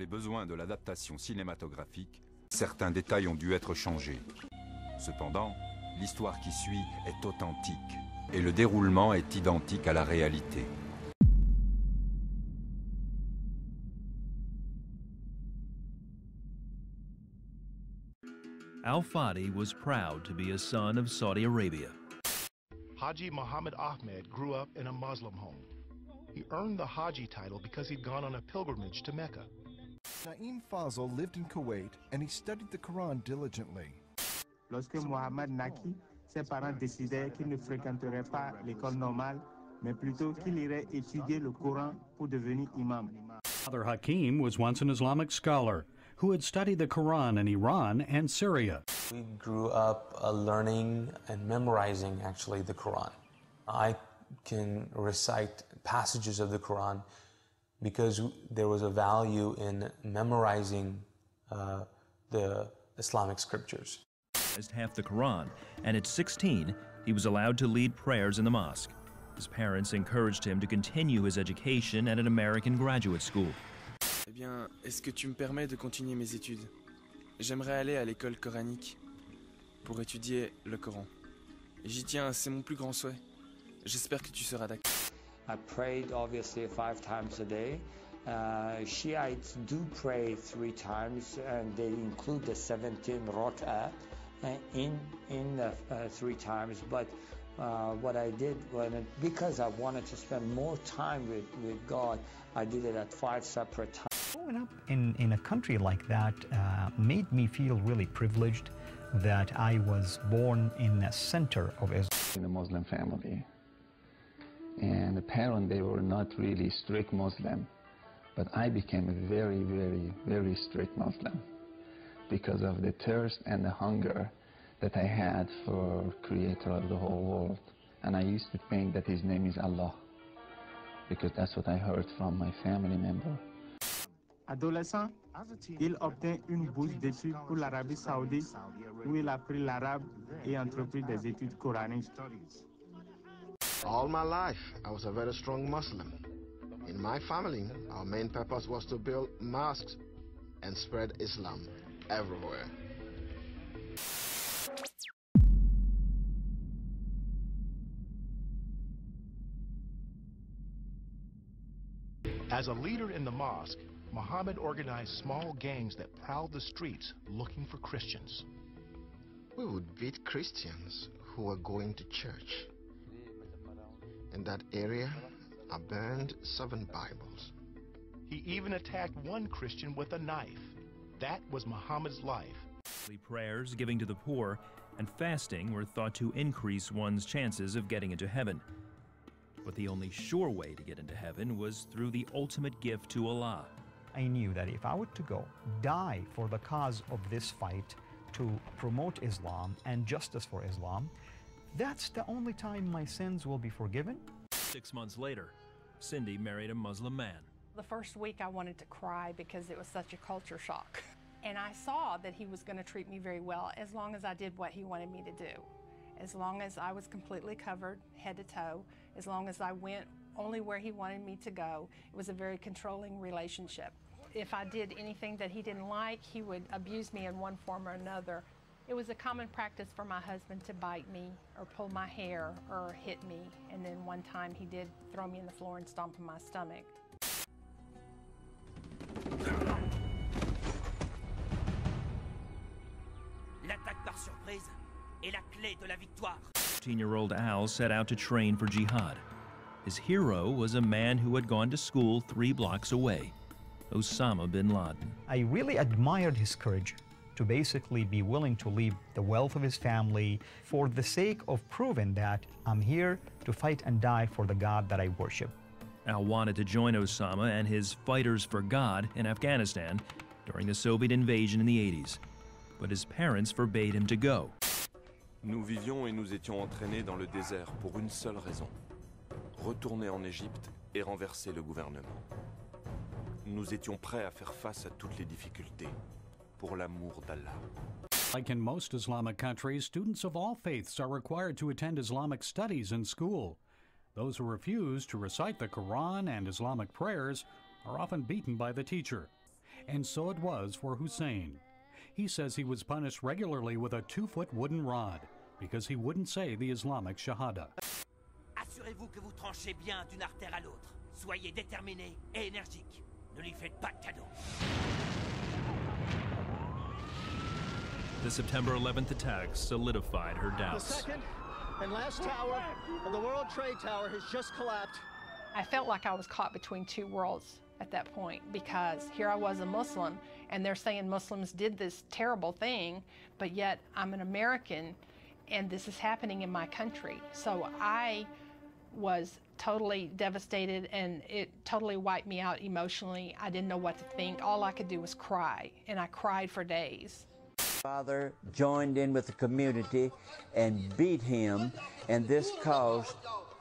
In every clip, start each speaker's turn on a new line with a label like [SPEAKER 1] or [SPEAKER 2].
[SPEAKER 1] les besoins de l'adaptation cinématographique, certains détails ont dû être changés. Cependant, l'histoire qui suit est authentique et le déroulement est identique à la réalité.
[SPEAKER 2] Al-Fadi was proud to be a son of Saudi Arabia.
[SPEAKER 3] Haji Muhammad Ahmed grew up in a Muslim home. He earned the Haji title because he'd gone on a pilgrimage to Mecca.
[SPEAKER 4] Naim Fazl lived in Kuwait and he studied the Quran diligently.
[SPEAKER 5] Lorsque Mohamed naquit, ses parents décidèrent qu'il ne fréquenterait pas l'école normale, mais plutôt qu'il irait étudier le Coran pour devenir imam.
[SPEAKER 6] Father Hakim was once an Islamic scholar who had studied the Quran in Iran and Syria.
[SPEAKER 7] We grew up learning and memorizing, actually, the Quran. I can recite passages of the Quran because there was a value in memorizing the Islamic scriptures.
[SPEAKER 2] Half the Quran, and at 16, he was allowed to lead prayers in the mosque. His parents encouraged him to continue his education at an American graduate school.
[SPEAKER 8] Eh bien, est-ce que tu me permets de continuer mes études? J'aimerais aller à l'école coranique pour étudier le Coran. J'y tiens, c'est mon plus grand souhait. J'espère que tu seras d'accord.
[SPEAKER 9] I prayed obviously 5 times a day. Shiites do pray 3 times, and they include the 17 rak'ah in 3 times. But what I did, because I wanted to spend more time with God, I did it at 5 separate times.
[SPEAKER 10] Growing up in a country like that made me feel really privileged that I was born in the center of Islam.
[SPEAKER 11] In a Muslim family. And the parents, they were not really strict Muslim, but I became a very, very, very strict Muslim because of the thirst and the hunger that I had for Creator of the whole world. And I used to think that His name is Allah, because that's what I heard from my family member.
[SPEAKER 5] Adolescent, il obtint une bourse d'études pour l'Arabie Saoudite où il apprit l'arabe et entreprit des études coraniques.
[SPEAKER 12] All my life, I was a very strong Muslim. In my family, our main purpose was to build mosques and spread Islam everywhere.
[SPEAKER 3] As a leader in the mosque, Muhammad organized small gangs that prowled the streets looking for Christians.
[SPEAKER 12] We would beat Christians who were going to church. In that area, I burned 7 Bibles.
[SPEAKER 3] He even attacked one Christian with a knife. That was Muhammad's life.
[SPEAKER 2] Prayers, giving to the poor, and fasting were thought to increase one's chances of getting into heaven. But the only sure way to get into heaven was through the ultimate gift to Allah.
[SPEAKER 10] I knew that if I were to go die for the cause of this fight to promote Islam and justice for Islam, that's the only time my sins will be forgiven.
[SPEAKER 2] 6 months later, Cindy married a Muslim man.
[SPEAKER 13] The first week I wanted to cry because it was such a culture shock. And I saw that he was going to treat me very well as long as I did what he wanted me to do. As long as I was completely covered head to toe, as long as I went only where he wanted me to go. It was a very controlling relationship. If I did anything that he didn't like, he would abuse me in one form or another. It was a common practice for my husband to bite me or pull my hair or hit me. And then one time he did throw me on the floor and stomp on my stomach.
[SPEAKER 14] L'attaque par surprise est la clé de la victoire.
[SPEAKER 2] 15-year-old Al set out to train for jihad. His hero was a man who had gone to school 3 blocks away, Osama bin Laden.
[SPEAKER 10] I really admired his courage to basically be willing to leave the wealth of his family for the sake of proving that I'm here to fight and die for the God that I worship.
[SPEAKER 2] Al wanted to join Osama and his Fighters for God in Afghanistan during the Soviet invasion in the 80s, but his parents forbade him to go.
[SPEAKER 15] Nous vivions et nous étions entraînés dans le désert pour une seule raison: retourner en Égypte et renverser le gouvernement. Nous étions prêts à faire face à toutes les difficultés, pour l'amour d'Allah.
[SPEAKER 6] Like in most Islamic countries, students of all faiths are required to attend Islamic studies in school. Those who refuse to recite the Quran and Islamic prayers are often beaten by the teacher. And so it was for Hussein. He says he was punished regularly with a 2-foot wooden rod because he wouldn't say the Islamic Shahada.
[SPEAKER 14] Assurez-vous que vous tranchez bien d'une artère à l'autre. Soyez déterminé et énergique. Ne lui faites pas de cadeau.
[SPEAKER 2] The September 11th attacks solidified her doubts.
[SPEAKER 16] The second and last tower of the World Trade Tower has just collapsed.
[SPEAKER 13] I felt like I was caught between two worlds at that point, because here I was, a Muslim, and they're saying Muslims did this terrible thing, but yet I'm an American and this is happening in my country. So I was totally devastated, and it totally wiped me out emotionally. I didn't know what to think. All I could do was cry, and I cried for days.
[SPEAKER 17] Father joined in with the community and beat him, and this caused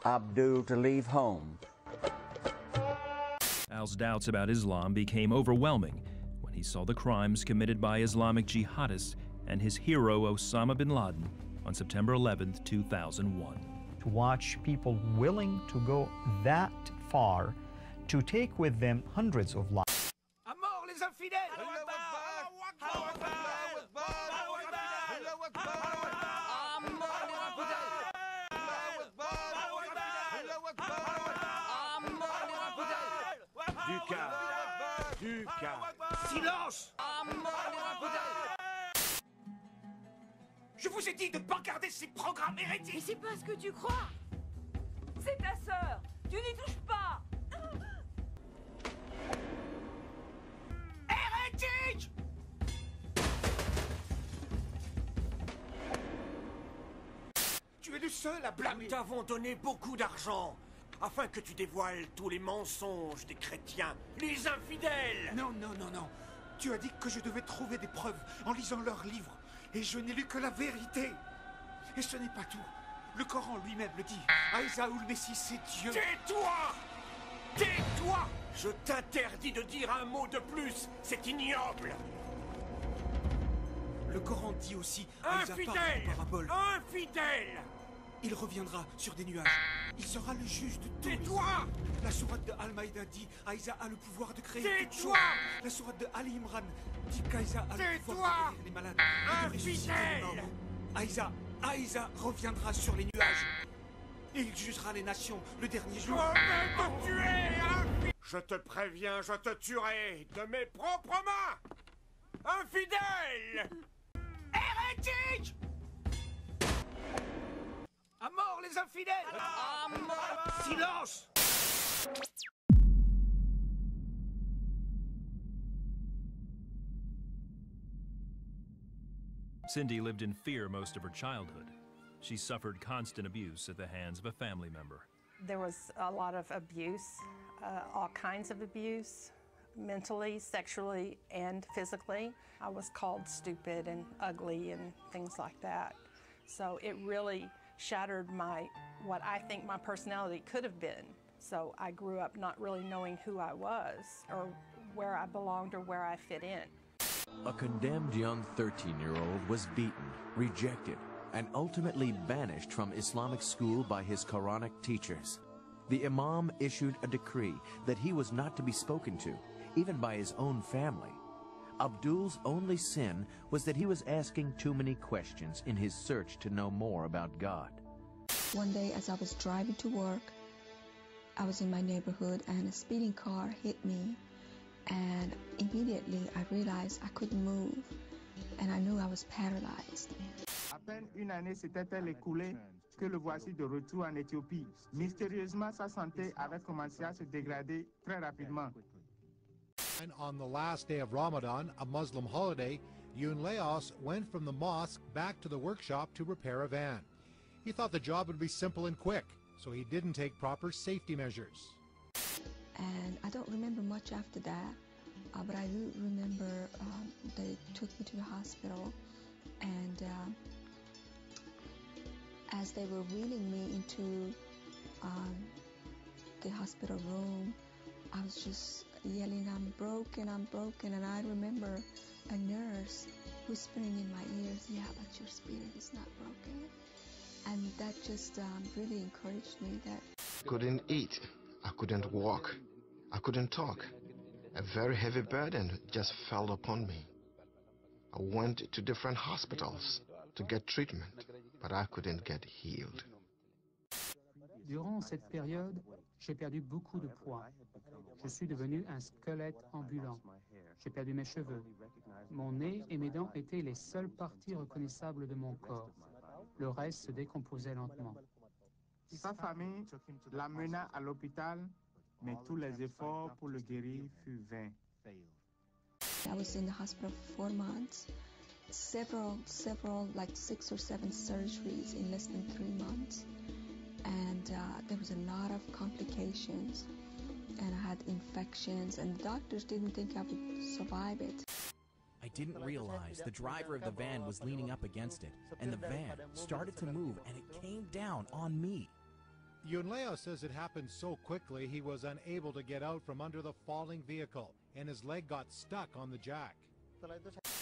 [SPEAKER 17] Abdul to leave home.
[SPEAKER 2] Al's doubts about Islam became overwhelming when he saw the crimes committed by Islamic jihadists and his hero Osama bin Laden on September 11, 2001.
[SPEAKER 10] To watch people willing to go that far to take with them hundreds of lives.
[SPEAKER 14] À mort les infidèles!
[SPEAKER 18] Du calme.
[SPEAKER 14] Silence! Je vous ai dit de ne pas regarder ces programmes hérétiques!
[SPEAKER 19] Mais c'est pas ce que tu crois! C'est ta sœur! Tu n'y touches pas!
[SPEAKER 14] Hérétique! Tu es le seul à blâmer!
[SPEAKER 18] Nous t'avons donné beaucoup d'argent afin que tu dévoiles tous les mensonges des chrétiens, les infidèles!
[SPEAKER 14] Non, non, non, non. Tu as dit que je devais trouver des preuves en lisant leurs livres. Et je n'ai lu que la vérité. Et ce n'est pas tout. Le Coran lui-même le dit. Aïssa ou le Messie, c'est Dieu.
[SPEAKER 18] Tais-toi! Tais-toi! Je t'interdis de dire un mot de plus. C'est ignoble.
[SPEAKER 14] Le Coran dit aussi.
[SPEAKER 18] Infidèle!
[SPEAKER 14] Parabole.
[SPEAKER 18] Infidèle!
[SPEAKER 14] Il reviendra sur des nuages. Il sera le juge de tout.
[SPEAKER 18] Tais-toi!
[SPEAKER 14] La sourate de Al-Maïda dit Aïssa a le pouvoir de créer toutes choses. La sourate de Ali Imran dit qu'Aïssa a le pouvoir de guérir les malades et de ressusciter les morts. Aïssa reviendra sur les nuages. Et il jugera les nations le dernier jour.
[SPEAKER 18] Je vais te tuer! Je te préviens, je te tuerai de mes propres mains! Infidèle! Hérétique!
[SPEAKER 14] À mort les infidèles!
[SPEAKER 18] À mort!
[SPEAKER 14] Silence!
[SPEAKER 2] Cindy lived in fear most of her childhood. She suffered constant abuse at the hands of a family member.
[SPEAKER 13] There was a lot of abuse, all kinds of abuse, mentally, sexually, and physically. I was called stupid and ugly and things like that. So it really shattered what I think my personality could have been. So I grew up not really knowing who I was or where I belonged or where I fit in.
[SPEAKER 20] A condemned young 13-year-old was beaten, rejected, and ultimately banished from Islamic school by his Quranic teachers. The Imam issued a decree that he was not to be spoken to, even by his own family. Abdul's only sin was that he was asking too many questions in his search to know more about God.
[SPEAKER 21] One day as I was driving to work, I was in my neighborhood and a speeding car hit me, and immediately I realized I couldn't move and I knew I was paralyzed.
[SPEAKER 5] À peine une année s'était-elle écoulée que le voici de retour en Éthiopie. Mystérieusement, sa santé avait commencé à se dégrader très rapidement.
[SPEAKER 22] And on the last day of Ramadan, a Muslim holiday, Yun Leos went from the mosque back to the workshop to repair a van. He thought the job would be simple and quick, so he didn't take proper safety measures.
[SPEAKER 21] And I don't remember much after that, but I do remember they took me to the hospital, and as they were wheeling me into the hospital room, I was just yelling, I'm broken, and I remember a nurse whispering in my ears, yeah, but your spirit is not broken. And that just really encouraged me that
[SPEAKER 12] I couldn't eat, I couldn't walk, I couldn't talk. A very heavy burden just fell upon me. I went to different hospitals to get treatment, but I couldn't get healed.
[SPEAKER 1] Durant cette période, j'ai perdu beaucoup de poids. Je suis devenu un squelette ambulant. J'ai perdu mes cheveux. Mon nez et mes dents étaient les seules parties reconnaissables de mon corps. Le reste se décomposait lentement.
[SPEAKER 5] Sa famille l'amena à l'hôpital, mais tous les efforts pour le guérir furent vains.
[SPEAKER 21] I was in the hospital for 4 months. Several, like 6 or 7 surgeries in less than 3 months. And there was a lot of complications. And I had infections, and the doctors didn't think I would survive it.
[SPEAKER 4] I didn't realize the driver of the van was leaning up against it, and the van started to move, and it came down on me.
[SPEAKER 22] Yunleo says it happened so quickly he was unable to get out from under the falling vehicle, and his leg got stuck on the jack.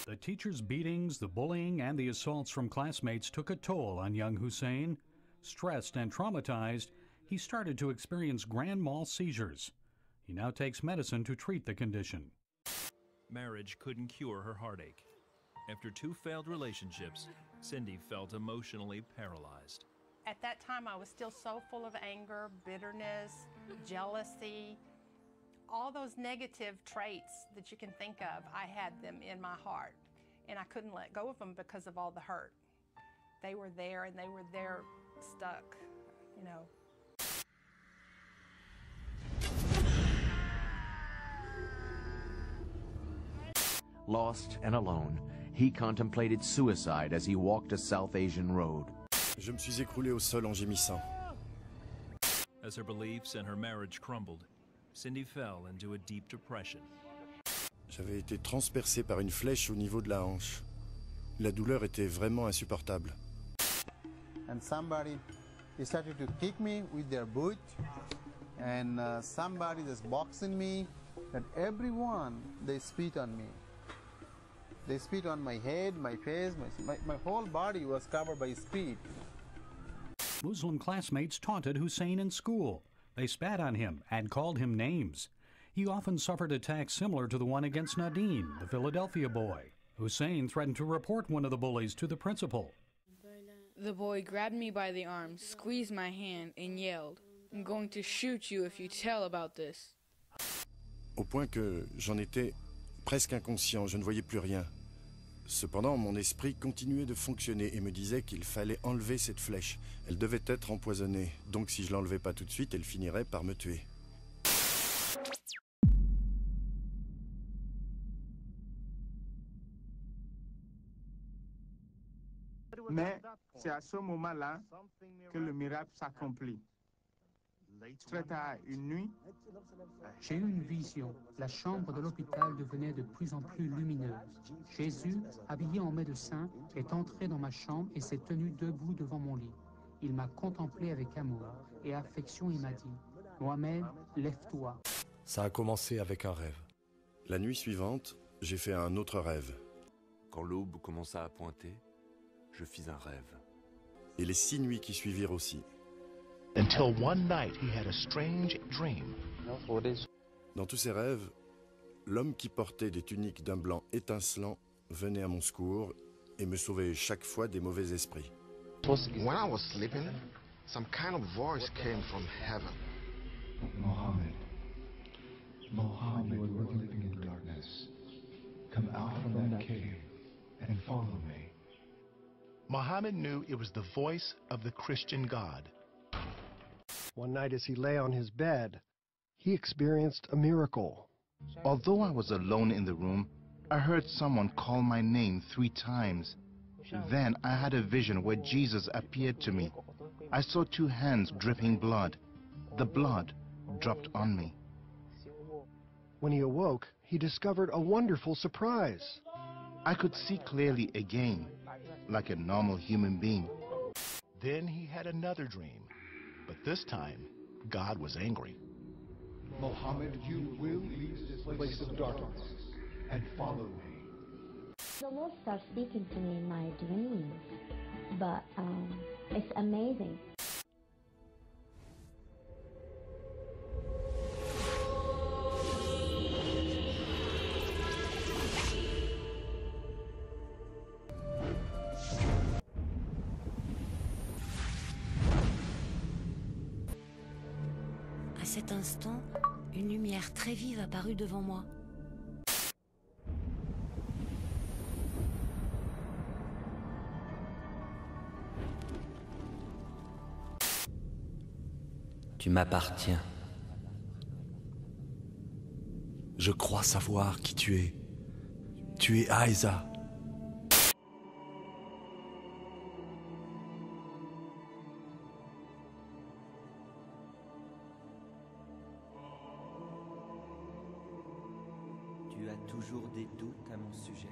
[SPEAKER 6] The teacher's beatings, the bullying, and the assaults from classmates took a toll on young Hussein. Stressed and traumatized, he started to experience grand mal seizures. He now takes medicine to treat the condition.
[SPEAKER 2] Marriage couldn't cure her heartache. After 2 failed relationships, Cindy felt emotionally paralyzed.
[SPEAKER 13] At that time, I was still so full of anger, bitterness, jealousy, all those negative traits that you can think of. I had them in my heart, and I couldn't let go of them because of all the hurt. They were there, and they were there stuck, you know.
[SPEAKER 20] Lost and alone, he contemplated suicide as he walked a South Asian road.
[SPEAKER 23] Je me suis écroulé au sol en gémissant.
[SPEAKER 2] As her beliefs and her marriage crumbled, Cindy fell into a deep depression.
[SPEAKER 23] J'avais été transpercé par une flèche au niveau de la hanche. La douleur était vraiment insupportable.
[SPEAKER 24] And somebody decided to kick me with their boot, and somebody is boxing me, and everyone, they spit on me. They spit on my head, my face, my whole body was covered by spit.
[SPEAKER 6] Muslim classmates taunted Hussein in school. They spat on him and called him names. He often suffered attacks similar to the one against Nadine, the Philadelphia boy. Hussein threatened to report one of the bullies to the principal.
[SPEAKER 25] The boy grabbed me by the arm, squeezed my hand, and yelled, "I'm going to shoot you if you tell about this."
[SPEAKER 23] Au point que j'en étais presque inconscient, je ne voyais plus rien. Cependant, mon esprit continuait de fonctionner et me disait qu'il fallait enlever cette flèche. Elle devait être empoisonnée, donc si je l'enlevais pas tout de suite, elle finirait par me tuer.
[SPEAKER 5] Mais c'est à ce moment-là que le miracle s'accomplit. Très tard une nuit,
[SPEAKER 1] j'ai eu une vision. La chambre de l'hôpital devenait de plus en plus lumineuse. Jésus, habillé en médecin, est entré dans ma chambre et s'est tenu debout devant mon lit. Il m'a contemplé avec amour et affection et m'a dit, « Mohamed, lève-toi. »
[SPEAKER 23] Ça a commencé avec un rêve. La nuit suivante, j'ai fait un autre rêve.
[SPEAKER 15] Quand l'aube commença à pointer, je fis un rêve.
[SPEAKER 23] Et les 6 nuits qui suivirent aussi.
[SPEAKER 3] Until one night he had a strange dream.
[SPEAKER 23] Dans tous ces rêves, l'homme qui portait des tuniques d'un blanc étincelant venait à mon secours et me sauvait chaque fois des mauvais esprits.
[SPEAKER 12] When I was sleeping, some kind of voice came from heaven.
[SPEAKER 26] Mohammed, you are living in darkness. Come out from that cave and follow me.
[SPEAKER 3] Muhammad knew it was the voice of the Christian God.
[SPEAKER 27] One night as he lay on his bed, he experienced a miracle.
[SPEAKER 28] Although I was alone in the room, I heard someone call my name 3 times. Then I had a vision where Jesus appeared to me. I saw 2 hands dripping blood. The blood dropped on me.
[SPEAKER 27] When he awoke, he discovered a wonderful surprise.
[SPEAKER 28] I could see clearly again, like a normal human being.
[SPEAKER 3] Then he had another dream, but this time, God was angry.
[SPEAKER 26] Mohammed, you will leave this place of darkness and follow me.
[SPEAKER 29] The Lord starts speaking to me in my dreams, but it's amazing.
[SPEAKER 7] cet instant, une lumière très vive apparut devant moi.
[SPEAKER 8] Tu m'appartiens.
[SPEAKER 9] Je crois savoir qui tu es. Tu es Aïza.
[SPEAKER 8] Tu as toujours des doutes à mon sujet.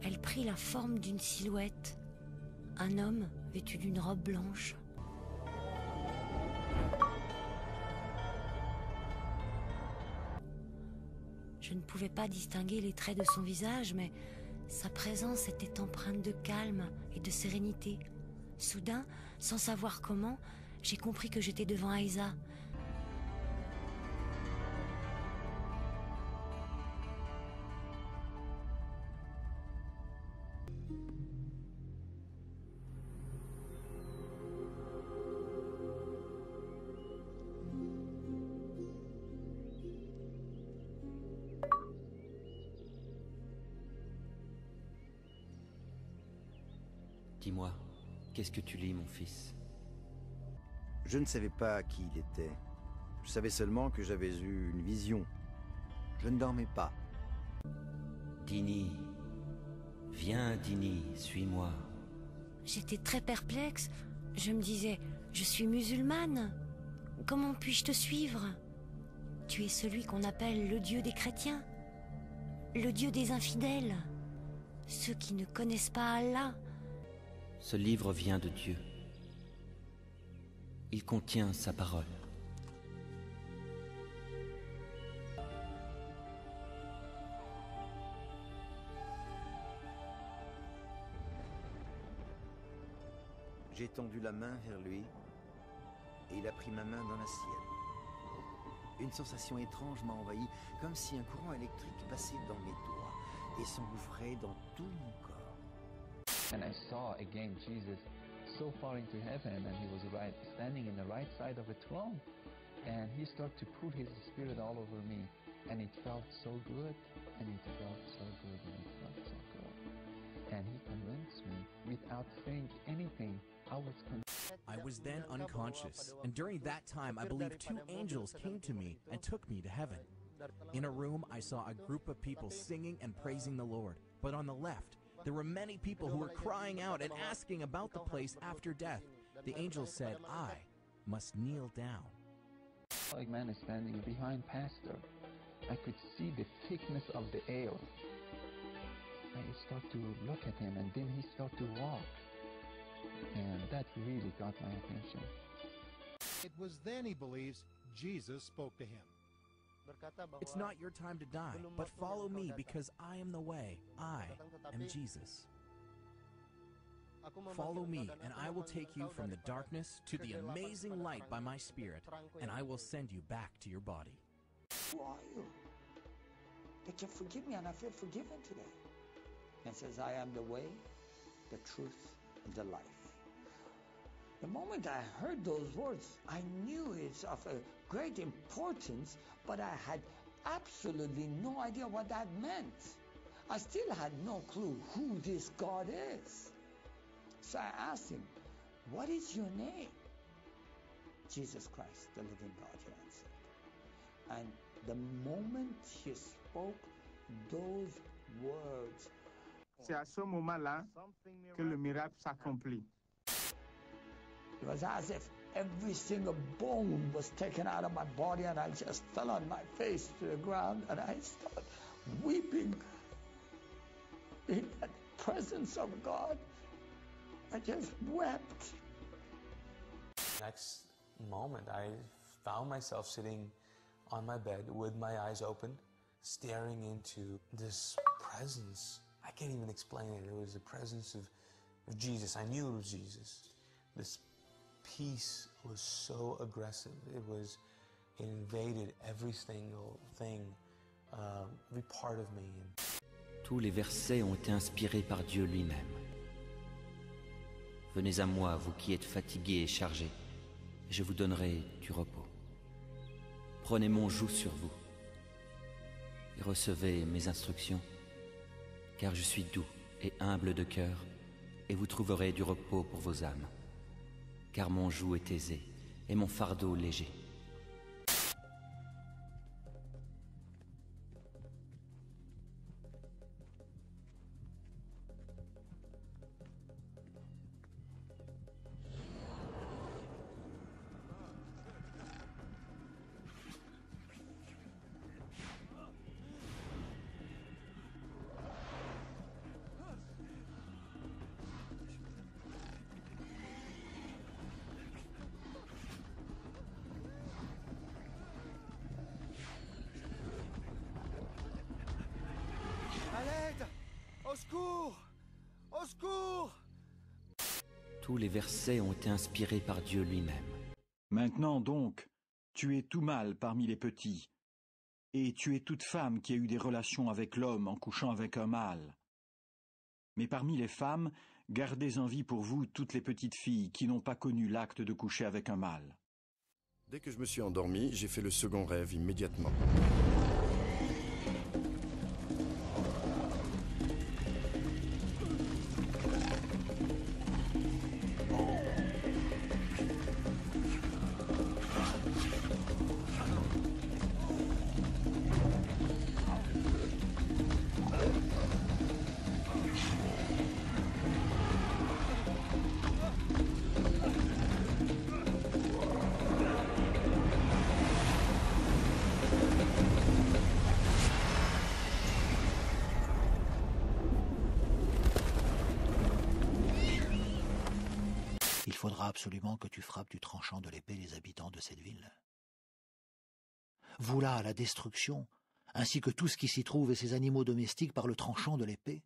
[SPEAKER 7] Elle prit la forme d'une silhouette. Un homme vêtu d'une robe blanche. Je ne pouvais pas distinguer les traits de son visage, mais sa présence était empreinte de calme et de sérénité. Soudain, sans savoir comment, j'ai compris que j'étais devant Aïza.
[SPEAKER 8] Dis-moi, qu'est-ce que tu lis, mon fils?
[SPEAKER 10] Je ne savais pas qui il était. Je savais seulement que j'avais eu une vision. Je ne dormais pas.
[SPEAKER 8] Dini. Viens, Dini, suis-moi.
[SPEAKER 7] J'étais très perplexe. Je me disais, je suis musulmane. Comment puis-je te suivre? Tu es celui qu'on appelle le Dieu des chrétiens. Le Dieu des infidèles. Ceux qui ne connaissent pas Allah.
[SPEAKER 8] Ce livre vient de Dieu. Il contient sa parole.
[SPEAKER 10] J'ai tendu la main vers lui et il a pris ma main dans la sienne. Une sensation étrange m'a envahi, comme si un courant électrique passait dans mes doigts et s'engouffrait dans tout mon corps.
[SPEAKER 11] And I saw again Jesus so far into heaven, and he was standing in the right side of the throne, and he started to put his spirit all over me, and it felt so good, and it felt so good, and it felt so good. And he convinced me without saying anything.
[SPEAKER 4] I was then unconscious, and during that time I believe 2 angels came to me and took me to heaven. In a room I saw a group of people singing and praising the Lord, but on the left there were many people who were crying out and asking about the place after death. The angels said, I must kneel down.
[SPEAKER 11] A man is standing behind Pastor. I could see the thickness of the air. I start to look at him, and then he start to walk. And that really got my attention.
[SPEAKER 22] It was then, he believes, Jesus spoke to him.
[SPEAKER 4] It's not your time to die, but follow me because I am the way. I am Jesus. Follow me, and I will take you from the darkness to the amazing light by my Spirit, and I will send you back to your body.
[SPEAKER 16] Who are you? That you forgive me, and I feel forgiven today. And says, I am the way, the truth, and the life. The moment I heard those words, I knew it's of a great importance, but I had absolutely no idea what that meant. I still had no clue who this God is. So I asked him, what is your name? Jesus Christ, the living God, he answered. And the moment he spoke those words,
[SPEAKER 5] c'est à ce moment-là que le miracle s'accomplit.
[SPEAKER 16] It was as if every single bone was taken out of my body, and I just fell on my face to the ground, and I started weeping in the presence of God. I just wept.
[SPEAKER 17] Next moment, I found myself sitting on my bed with my eyes open, staring into this presence. I can't even explain it. It was the presence of Jesus. I knew it was Jesus. This peace was so aggressive. It invaded every single thing, every part of me.
[SPEAKER 8] Tous les versets ont été inspirés par Dieu lui-même. Venez à moi, vous qui êtes fatigués et chargés, et je vous donnerai du repos. Prenez mon joug sur vous et recevez mes instructions, car je suis doux et humble de cœur, et vous trouverez du repos pour vos âmes, car mon joug est aisé et mon fardeau léger.
[SPEAKER 2] Au secours! Au secours!
[SPEAKER 8] Tous les versets ont été inspirés par Dieu lui-même.
[SPEAKER 6] Maintenant donc, tu es tout mâle parmi les petits, et tu es toute femme qui a eu des relations avec l'homme en couchant avec un mâle. Mais parmi les femmes, gardez en vie pour vous toutes les petites filles qui n'ont pas connu l'acte de coucher avec un mâle.
[SPEAKER 23] Dès que je me suis endormi, j'ai fait le second rêve immédiatement.
[SPEAKER 13] Il faudra absolument que tu frappes du tranchant de l'épée les habitants de cette ville. Voilà la destruction, ainsi que tout ce qui s'y trouve et ses animaux domestiques par le tranchant de l'épée.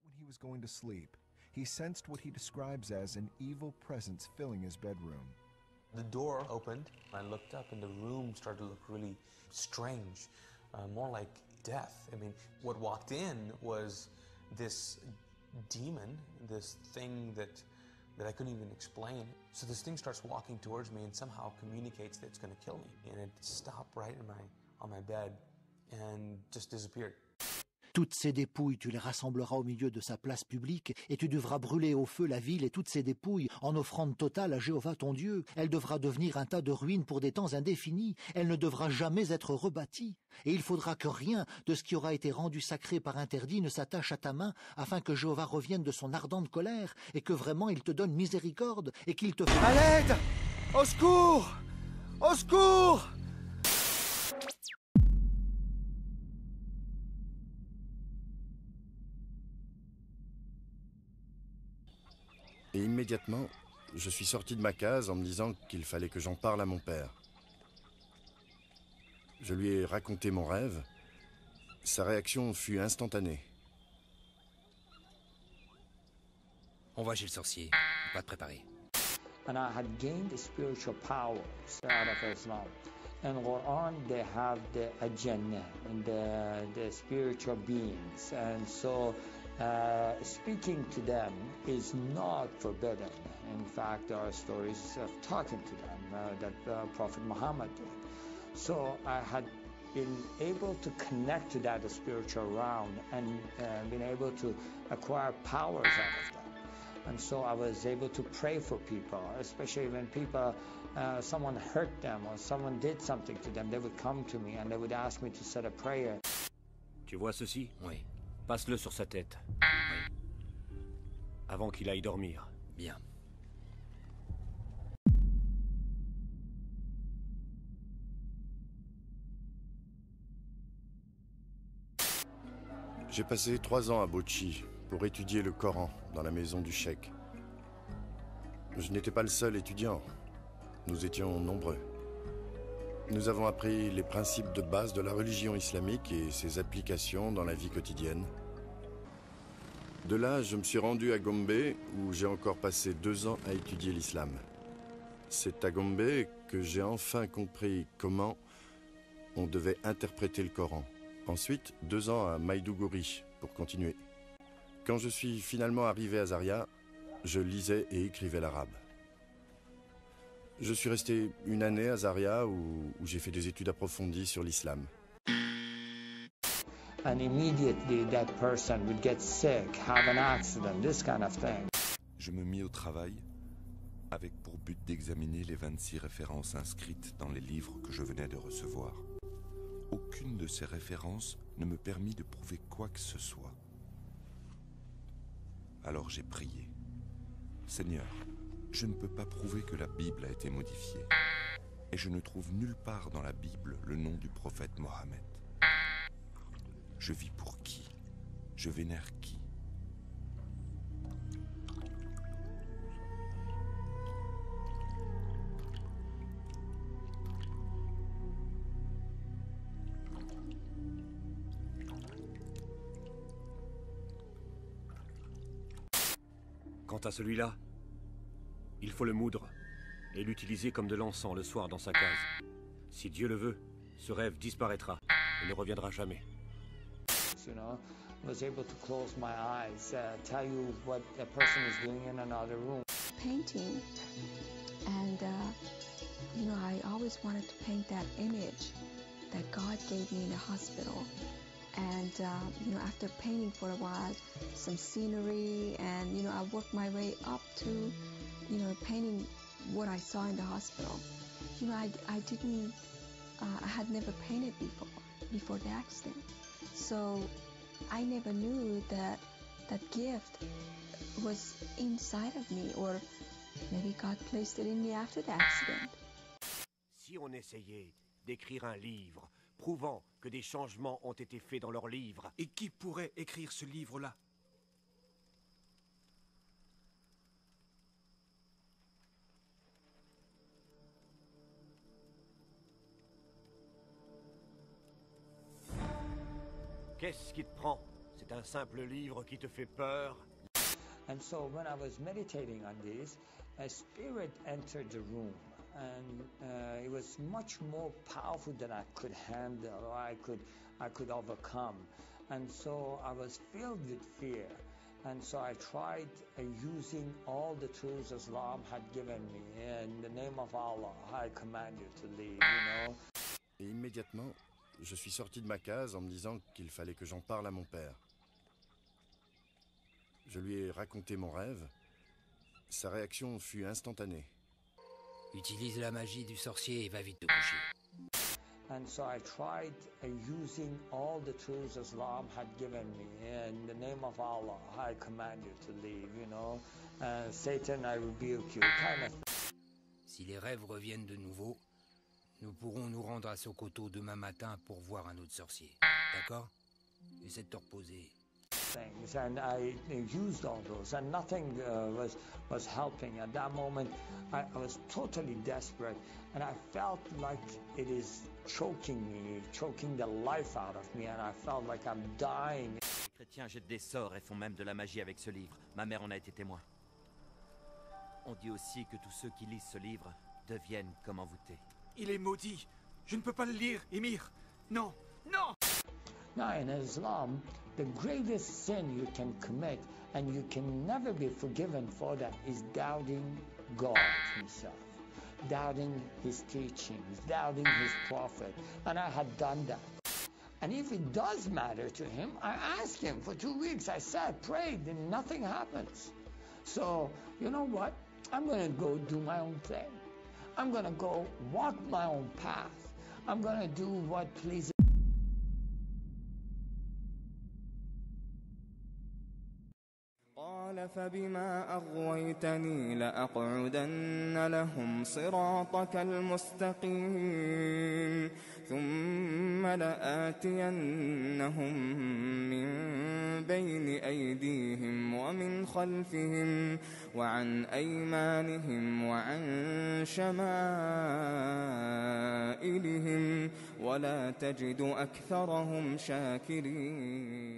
[SPEAKER 26] When he was going to sleep, he sensed what he describes as an evil presence filling his bedroom.
[SPEAKER 17] The door opened, I looked up and the room started to look really strange, more like death. I mean, what walked in was this demon, this thing that I couldn't even explain. So this thing starts walking towards me and somehow communicates that it's going to kill me. And it stopped right on my bed and just disappeared.
[SPEAKER 13] Toutes ces dépouilles, tu les rassembleras au milieu de sa place publique, et tu devras brûler au feu la ville et toutes ses dépouilles en offrande totale à Jéhovah ton Dieu. Elle devra devenir un tas de ruines pour des temps indéfinis. Elle ne devra jamais être rebâtie. Et il faudra que rien de ce qui aura été rendu sacré par interdit ne s'attache à ta main, afin que Jéhovah revienne de son ardente colère, et que vraiment il te donne miséricorde, et qu'il te...
[SPEAKER 2] À l'aide! Au secours! Au secours!
[SPEAKER 23] Et immédiatement, je suis sorti de ma case en me disant qu'il fallait que j'en parle à mon père. Je lui ai raconté mon rêve. Sa réaction fut instantanée.
[SPEAKER 14] On va chez le sorcier. Pas te préparer.
[SPEAKER 16] And I had gained the spiritual powers out of Islam. In Quran, they have the Jannah and the spiritual beings, and so speaking to them is not forbidden. In fact, there are stories of talking to them that Prophet Muhammad did. So I had been able to connect to that spiritual realm and been able to acquire powers out of that. And so I was able to pray for people, especially when people, someone hurt them or someone did something to them, they would come to me and they would ask me to say a prayer.
[SPEAKER 14] Tu vois ceci? Oui. Passe-le sur sa tête. Oui. Avant qu'il aille dormir. Bien.
[SPEAKER 23] J'ai passé 3 ans à Bochi pour étudier le Coran dans la maison du cheikh. Je n'étais pas le seul étudiant. Nous étions nombreux. Nous avons appris les principes de base de la religion islamique et ses applications dans la vie quotidienne. De là, je me suis rendu à Gombe, où j'ai encore passé 2 ans à étudier l'islam. C'est à Gombe que j'ai enfin compris comment on devait interpréter le Coran. Ensuite, 2 ans à Maïdougouri pour continuer. Quand je suis finalement arrivé à Zaria, je lisais et écrivais l'arabe. Je suis resté une année à Zaria où j'ai fait des études approfondies sur l'islam.
[SPEAKER 16] And immediately that person would get sick, have an accident, this kind of thing.
[SPEAKER 1] Je me mis au travail avec pour but d'examiner les 26 références inscrites dans les livres que je venais de recevoir. Aucune de ces références ne me permit de prouver quoi que ce soit. Alors j'ai prié. Seigneur, je ne peux pas prouver que la Bible a été modifiée. Et je ne trouve nulle part dans la Bible le nom du prophète Mohammed. Je vis pour qui? Je vénère qui?
[SPEAKER 14] Quant à celui-là, il faut le moudre et l'utiliser comme de l'encens le soir dans sa case. Si Dieu le veut, ce rêve disparaîtra et ne reviendra jamais.
[SPEAKER 16] You know, I was able to close my eyes, tell you what a person is doing in another room.
[SPEAKER 12] Painting, and you know, I always wanted to paint that image that God gave me in the hospital. And you know, after painting for a while, some scenery, and you know, I worked my way up to, you know, painting what I saw in the hospital. You know, I didn't, I had never painted before the accident. So I never knew that that gift was inside of me, or maybe God placed it in me after the accident.
[SPEAKER 14] Si on essayait d'écrire un livre prouvant que des changements ont été faits dans leur livre.
[SPEAKER 15] Et qui pourrait écrire ce livre-là?
[SPEAKER 14] Qu'est-ce qui te prend? C'est un simple livre qui te fait peur?
[SPEAKER 16] And so when I was meditating on this, a spirit entered the room. And it was much more powerful than I could handle, or I could overcome. And so I was filled with fear. And so I tried using all the tools Islam had given me. In the name of Allah, I command you to leave, you know.
[SPEAKER 23] Et immédiatement, je suis sorti de ma case en me disant qu'il fallait que j'en parle à mon père. Je lui ai raconté mon rêve. Sa réaction fut instantanée.
[SPEAKER 18] Utilise la magie du sorcier et va vite te coucher.
[SPEAKER 16] And so I tried using all the tools Islam had given me. In the name of Allah, I command you to leave, you know. Satan, I rebuke you, kind of.
[SPEAKER 18] Si les rêves reviennent de nouveau, nous pourrons nous rendre à Sokoto demain matin pour voir un autre sorcier. D'accord? Essaie de te reposer.
[SPEAKER 16] Things, and I used all those, and nothing was helping. At that moment, I was totally desperate, and I felt like it is choking me, choking the life out of me, and I felt like I'm dying.
[SPEAKER 19] Les chrétiens jettent des sorts et font même de la magie avec ce livre. Ma mère en a été témoin. On dit aussi que tous ceux qui lisent ce livre deviennent comme envoûtés.
[SPEAKER 15] Il est maudit. Je ne peux pas le lire, Émir. Non, non.
[SPEAKER 16] Now in Islam, the greatest sin you can commit and you can never be forgiven for that is doubting God himself, doubting his teachings, doubting his prophet. And I had done that. And if it does matter to him, I asked him for 2 weeks. I sat, prayed, and nothing happens. So, you know what? I'm going to go do my own thing. I'm going to go walk my own path. I'm going to do what pleases.
[SPEAKER 20] قال فبما أغويتني لأقعدن لهم صراطك المستقيم ثم لآتينهم من بين أيديهم ومن خلفهم وعن أيمانهم وعن شمائلهم ولا تجد أكثرهم شاكرين.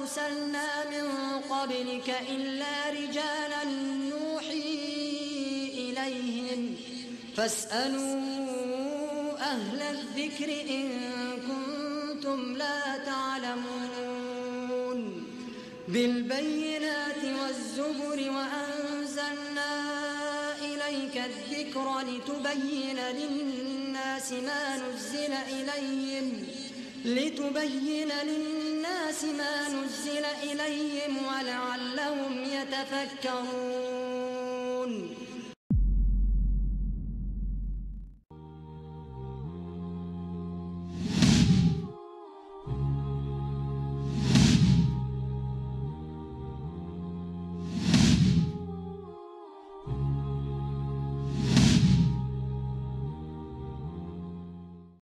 [SPEAKER 3] أرسلنا من قبلك إلا رجالا نوحي إليهم فاسألوا أهل الذكر إن كنتم لا تعلمون بالبينات والزبر وأنزلنا إليك الذكر لتبين للناس ما نزل إليهم ولعلهم يتفكرون